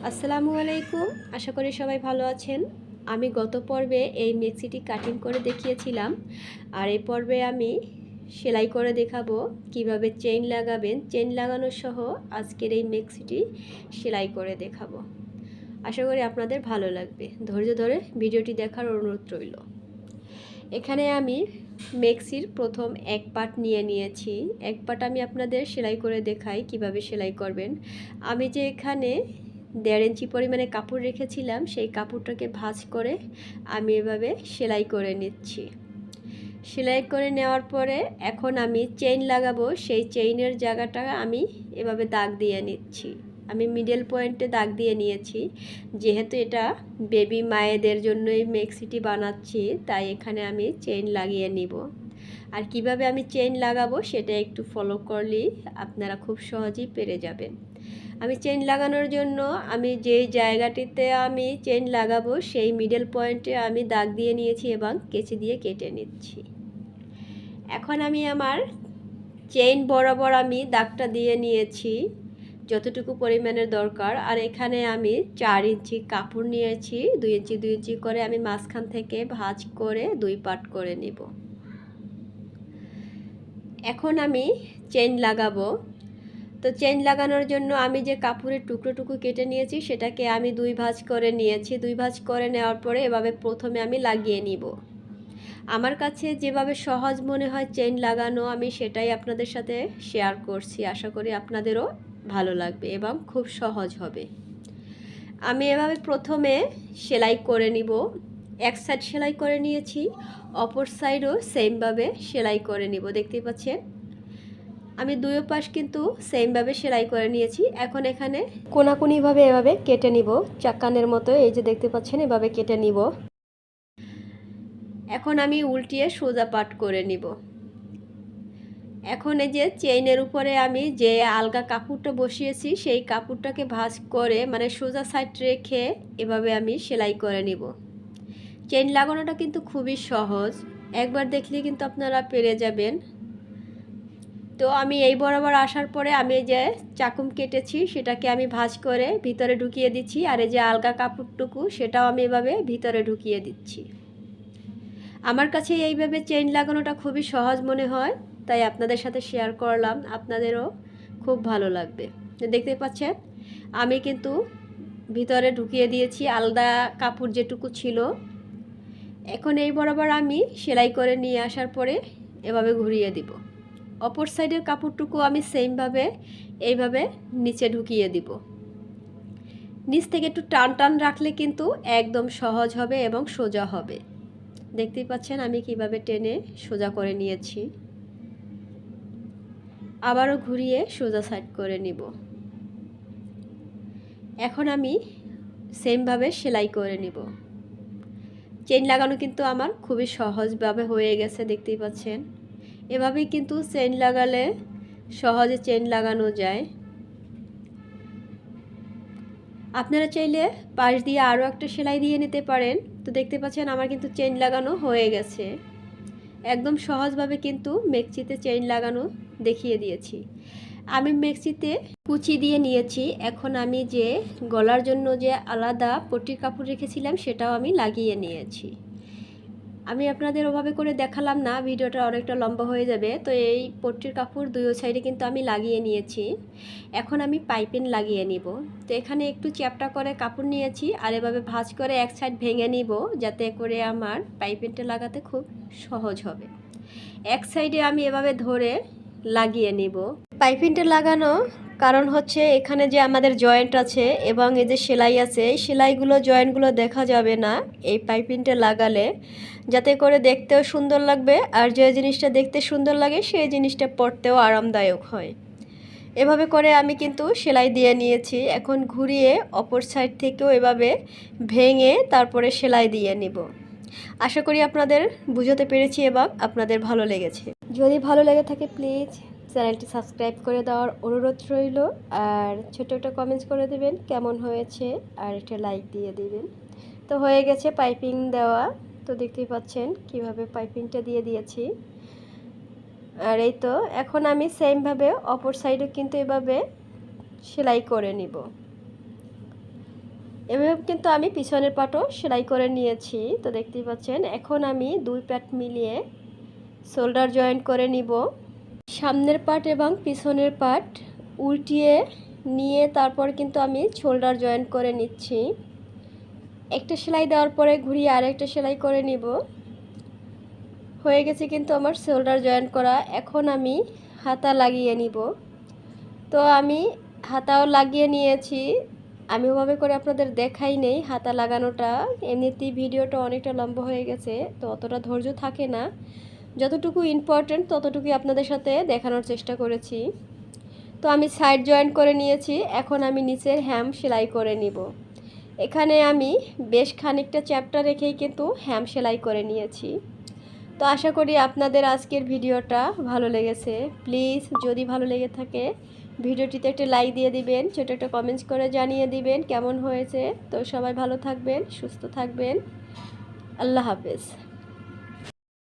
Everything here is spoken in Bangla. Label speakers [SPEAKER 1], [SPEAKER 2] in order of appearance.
[SPEAKER 1] আসসালামু আলাইকুম। আশা করি সবাই ভালো আছেন। আমি গত পর্বে এই মেক্সিটি কাটিং করে দেখিয়েছিলাম, আর এই পর্বে আমি সেলাই করে দেখাবো কিভাবে চেইন লাগাবেন। চেইন লাগানো সহ আজকের এই মেক্সিটি সেলাই করে দেখাবো। আশা করি আপনাদের ভালো লাগবে। ধৈর্য ধরে ভিডিওটি দেখার অনুরোধ রইল। এখানে আমি মেক্সির প্রথম এক পার্ট নিয়ে নিয়েছি। এক পার্ট আমি আপনাদের সেলাই করে দেখাই কিভাবে সেলাই করবেন। আমি যে এখানে 1.5 ইঞ্চি পরিমাণে কাপড় রেখেছিলাম, সেই কাপড়টাকে ভাঁজ করে আমি এভাবে সেলাই করে নিচ্ছি। সেলাই করে নেওয়ার পরে এখন আমি চেইন লাগাবো। সেই চেইনের জায়গাটা আমি এভাবে দাগ দিয়ে নিচ্ছি। আমি মিডল পয়েন্টে দাগ দিয়ে নিয়েছি, যেহেতু এটা বেবি মায়েদের জন্যই মেক্সিটি বানাচ্ছি, তাই এখানে আমি চেইন লাগিয়ে নিব। আর কিভাবে আমি চেইন লাগাবো সেটা একটু ফলো করলেই আপনারা খুব সহজেই পেরে যাবেন। আমি চেইন লাগানোর জন্য আমি যেই জায়গাটিতে আমি চেইন লাগাবো সেই মিডল পয়েন্টে আমি দাগ দিয়ে নিয়েছি এবং কেচি দিয়ে কেটে নিচ্ছি। এখন আমি আমার চেইন বরাবর আমি দাগটা দিয়ে নিয়েছি যতটুকু পরিমাণের দরকার। আর এখানে আমি 4 ইঞ্চি কাপড় নিয়েছি, 2 ইঞ্চি 2 ইঞ্চি করে আমি মাঝখান থেকে ভাঁজ করে 2 পার্ট করে নিব। এখন আমি চেইন লাগাবো। তো চেইন লাগানোর জন্য আমি যে কাপড়ের টুকরো কেটে নিয়েছি সেটাকে আমি 2 ভাঁজ করে নিয়েছি। 2 ভাঁজ করে নেওয়ার পরে এভাবে প্রথমে আমি লাগিয়ে নিব। আমার কাছে যেভাবে সহজ মনে হয় চেইন লাগানো, আমি সেটাই আপনাদের সাথে শেয়ার করছি। আশা করি আপনাদেরও ভালো লাগবে এবং খুব সহজ হবে। আমি এভাবে প্রথমে সেলাই করে নিব। এক সাইড সেলাই করে নিয়েছি, অপর সাইডও সেমভাবে সেলাই করে নিব। দেখতেই পাচ্ছেন আমি দুই পাশ কিন্তু সেমভাবে সেলাই করে নিয়েছি। এখন এখানে কোনাকুনিভাবে এভাবে কেটে নিব, চাকানের মতো। এই যে দেখতে পাচ্ছেন এভাবে কেটে নিব। এখন আমি উল্টিয়ে সোজা পাট করে নিব। এখন এই যে চেইনের উপরে আমি যে আলগা কাপড়টা বসিয়েছি সেই কাপড়টাকে ভাঁজ করে মানে সোজা সাইড রেখে এভাবে আমি সেলাই করে নিব। চেইন লাগানোটা কিন্তু খুবই সহজ, একবার দেখলে কিন্তু আপনারা পেরে যাবেন। তো আমি এই বরাবর আসার পরে আমি যে চাকুম কেটেছি সেটাকে আমি ভাঁজ করে ভিতরে ঢুকিয়ে দিচ্ছি, আর এই যে আলগা কাপড়টুকু সেটাও আমি এভাবে ভিতরে ঢুকিয়ে দিচ্ছি। আমার কাছে এইভাবে চেইন লাগানোটা খুবই সহজ মনে হয়, তাই আপনাদের সাথে শেয়ার করলাম, আপনাদেরও খুব ভালো লাগবে। দেখতে পাচ্ছেন আমি কিন্তু ভিতরে ঢুকিয়ে দিয়েছি আলাদা কাপড় যেটুকু ছিল। এখন এই বরাবর আমি সেলাই করে নিয়ে আসার পরে এভাবে ঘুরিয়ে দিব। অপর সাইডের কাপড়টুকু আমি সেমভাবে এইভাবে নিচে ঢুকিয়ে দিব। নিচ থেকে একটু টান টান রাখলে কিন্তু একদম সহজ হবে এবং সোজা হবে। দেখতেই পাচ্ছেন আমি কিভাবে টেনে সোজা করে নিয়েছি। আবারও ঘুরিয়ে সোজা সাইড করে নিব। এখন আমি সেমভাবে সেলাই করে নিব। চেইন লাগানো কিন্তু আমার খুবই সহজভাবে হয়ে গেছে, দেখতেই পাচ্ছেন। এভাবেই কিন্তু চেইন লাগালে সহজে চেইন লাগানো যায়। আপনারা চাইলে পাশ দিয়ে আরও একটা সেলাই দিয়ে নিতে পারেন। তো দেখতে পাচ্ছেন আমার কিন্তু চেইন লাগানো হয়ে গেছে। একদম সহজভাবে কিন্তু মেক্সিতে চেইন লাগানো দেখিয়ে দিয়েছি। আমি মেক্সিতে কুচি দিয়ে নিয়েছি। এখন আমি যে গলার জন্য যে আলাদা পট্টির কাপড় রেখেছিলাম সেটাও আমি লাগিয়ে নিয়েছি। আমি আপনাদের ওভাবে করে দেখালাম না, ভিডিওটা অনেকটা লম্বা হয়ে যাবে। তো এই পট্টির কাপড় দুই সাইডে কিন্তু আমি লাগিয়ে নিয়েছি। এখন আমি পাইপিং লাগিয়ে নিব। তো এখানে একটু চ্যাপটা করে কাপড় নিয়েছি আর এভাবে ভাঁজ করে এক সাইড ভেঙে নিব, যাতে করে আমার পাইপিংটা লাগাতে খুব সহজ হবে। এক সাইডে আমি এভাবে ধরে লাগিয়ে নিব। পাইপিংটা লাগানো কারণ হচ্ছে এখানে যে আমাদের জয়েন্ট আছে এবং এই যে সেলাই আছে, এই সেলাইগুলো জয়েন্টগুলো দেখা যাবে না এই পাইপিংটা লাগালে, যাতে করে দেখতেও সুন্দর লাগবে আর যে জিনিসটা দেখতে সুন্দর লাগে সেই জিনিসটা পরতেও আরামদায়ক হয়। এভাবে করে আমি কিন্তু সেলাই দিয়ে নিয়েছি। এখন ঘুরিয়ে অপর সাইড থেকেও এভাবে ভেঙে তারপরে সেলাই দিয়ে নিব। আশা করি আপনাদের বুঝতে পেরেছি এবং আপনাদের ভালো লেগেছে। যদি ভালো লেগে থাকে প্লিজ চ্যানেলটি সাবস্ক্রাইব করে দেওয়ার অনুরোধ রইল, আর ছোট একটা কমেন্টস করে দেবেন কেমন হয়েছে, আর একটা লাইক দিয়ে দিবেন। তো হয়ে গেছে পাইপিং দেওয়া। তো দেখতেই পাচ্ছেন কিভাবে পাইপিংটা দিয়ে দিয়েছি। আর এই তো এখন আমি সেমভাবে অপর সাইডে কিন্তু এভাবে সেলাই করে নিব। এভাবে কিন্তু আমি পিছনের পাটও সেলাই করে নিয়েছি। তো দেখতেই পাচ্ছেন, এখন আমি দুই পাট মিলিয়ে শোল্ডার জয়েন্ট করে নিব। সামনের পাট এবং পিছনের পাট উল্টিয়ে নিয়ে তারপর কিন্তু আমি শোল্ডার জয়েন্ট করে নিচ্ছি। একটা সেলাই দেওয়ার পরে ঘুরিয়ে আরেকটা সেলাই করে নিব। হয়ে গেছে কিন্তু আমার শোল্ডার জয়েন্ট করা। এখন আমি হাতা লাগিয়ে নিব। তো আমি হাতাও লাগিয়ে নিয়েছি। আমি ওভাবে করে আপনাদের দেখাই নেই হাতা লাগানোটা, এমনিতেই ভিডিওটা অনেকটা লম্বা হয়ে গেছে, তো অতটা ধৈর্য থাকে না। যতটুকু ইম্পর্টেন্ট ততটুকুই আপনাদের সাথে দেখানোর চেষ্টা করেছি। তো আমি সাইড জয়েন্ট করে নিয়েছি, এখন আমি নিচের হ্যাম সেলাই করে নিব। এখানে আমি বেশ খানিকটা চ্যাপ্টা রেখেই কিন্তু হ্যাম সেলাই করে নিয়েছি। তো আশা করি আপনাদের আজকের ভিডিওটা ভালো লেগেছে। প্লিজ যদি ভালো লেগে থাকে ভিডিওটিতে একটা লাইক দিয়ে দিবেন, ছোটো একটা কমেন্টস করে জানিয়ে দিবেন কেমন হয়েছে। তো সবাই ভালো থাকবেন, সুস্থ থাকবেন। আল্লাহ হাফেজ।